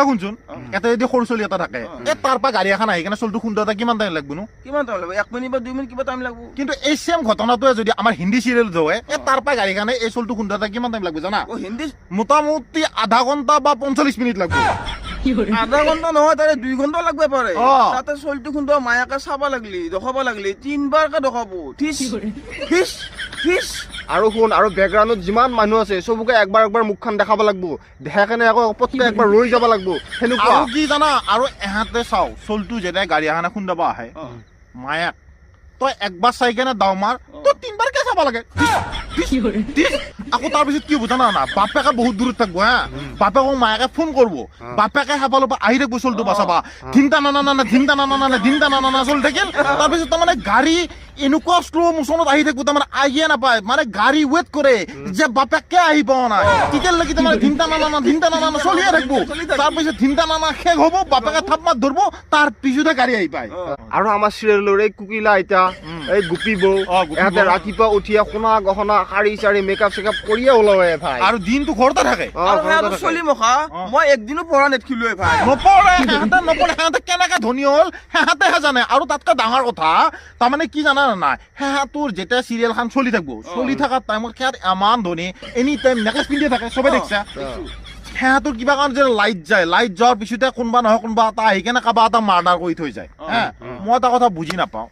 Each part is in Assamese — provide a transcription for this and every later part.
শুনচোন এটা যদি সৰু চলি এটা থাকে তাৰ পৰা গাড়ী এখন আহি কেনে চলটো খুন্দোতে কিমান টাইম লাগব নো কিমান টাইম লাগব 1 মিনিট বা 2 মিনিট কিবা টাইম লাগব কিন্তু এই সেম ঘটনাটোৱে যদি আমাৰ হিন্দী সিৰিয়েল হয় তাৰ পৰা গাড়ীখনে এই চলটো খুন্দোতে কিমান টাইম লাগব জানা ও হিন্দী মোটামুটি আধা ঘণ্টা বা 45 মিনিট লাগব আধা ঘন্টা নহয় তাৰে 2 ঘন্টা লাগবে পাৰে অ। তাতে চলটো খুন্দা মায়াকে চাবা লাগলি দেখাবা লাগলি 3 বাৰকে দেখাবো ফিস ফিস ফিস আৰু শুন আৰু বেকগ্ৰাউণ্ডত যিমান মানুহ আছে চবকে একবাৰ মুখখন দেখাব লাগিব দেখাই কেনে আকৌ পটকে একবাৰ ৰৈ যাব লাগিব সেনেকুৱা আৰু কি জানা আৰু এহাতে চাও চলটো যেতিয়া গাড়ী এখানে খুন্দাব আহে মায়াক তই একবাৰ চাই কেনে দাও মাৰ তই 3 বাৰকে চাব লাগে আকৌ তাৰপিছত কি বুজা না বাপেকে বহুত দূৰত থাকবো হা বাপেকক মায়াকে ফোন কৰব বাপেকে হেপালৰ পৰা আহি থাকবো চলটো বাচাবা ধিংটা নানা চলি থাকিল তাৰপিছত তাৰমানে গাড়ী এনেকুৱা শ্ল' মোচনত আহি থাকবো তাৰমানে আহিয়ে নাপায় মানে গাড়ী ৱেইট কৰে যে বাপেকে আহি পোৱা নাই তেতিয়ালৈকে তাৰমানে ধিংটা নানা চলিয়ে থাকবো তাৰপিছত ধিংটা নানা শেষ হ'ব বাপেকে থাপ মাত ধৰব তাৰ পিছতহে গাড়ী আহি পায় আৰু আমাৰ চিৰিয়েলৰ এই কুকিলা আইতা এই গোপী বৌ ইহঁতে ৰাতিপুৱা উঠিয়ে সোণা গহনা শাৰী চাৰী মেকআপ চেকআপ কৰিয়ে ওলাৱে ভাই আৰু দিনটো ঘৰতে থাকে আৰু হেয়াতো চলি মখা মই একদিনো পঢ়া নেটখিলোৱে ভাই নপঢ়ে সিহঁতে কেনেকে ধনী হ'ল সিহঁতেহে জানে আৰু তাতকৈ ডাঙৰ কথা তাৰমানে কি জানা নাই সিহঁতৰ যেতিয়া চিৰিয়েলখন চলি থাকবো চলি থকাৰ টাইমত সিহঁত ইমান ধনী এনি টাইম নেকলেছ পিন্ধি থাকে চবে দেখিছা সিহঁতৰ কিবা কাৰণ যে লাইট যোৱাৰ পিছতে কোনোবা নহয় কোনোবা এটা আহি কেনে কাৰোবাৰ এটা মাৰ্ডাৰ কৰি থৈ যায় হা মই এটা কথা বুজি নাপাওঁ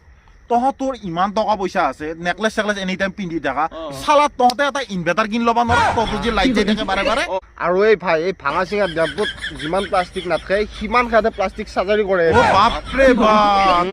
তহঁতৰ ইমান টকা পইচা আছে নেকলেছ চেকলেছ এনি টাইম পিন্ধি থাকা চালাত তহঁতে এটা ইনভাৰ্টাৰ কিনি ল'ব নোৱাৰা তহঁতৰ যে লাইট যাই থাকে বাৰে বাৰে আৰু এই ভাই এই ভাঙা চিঙা ড্ৰামটোত যিমান প্লাষ্টিক নাথাকে সিমান সিহঁতে প্লাষ্টিক চাৰ্জাৰী কৰে বাপৰে বাপ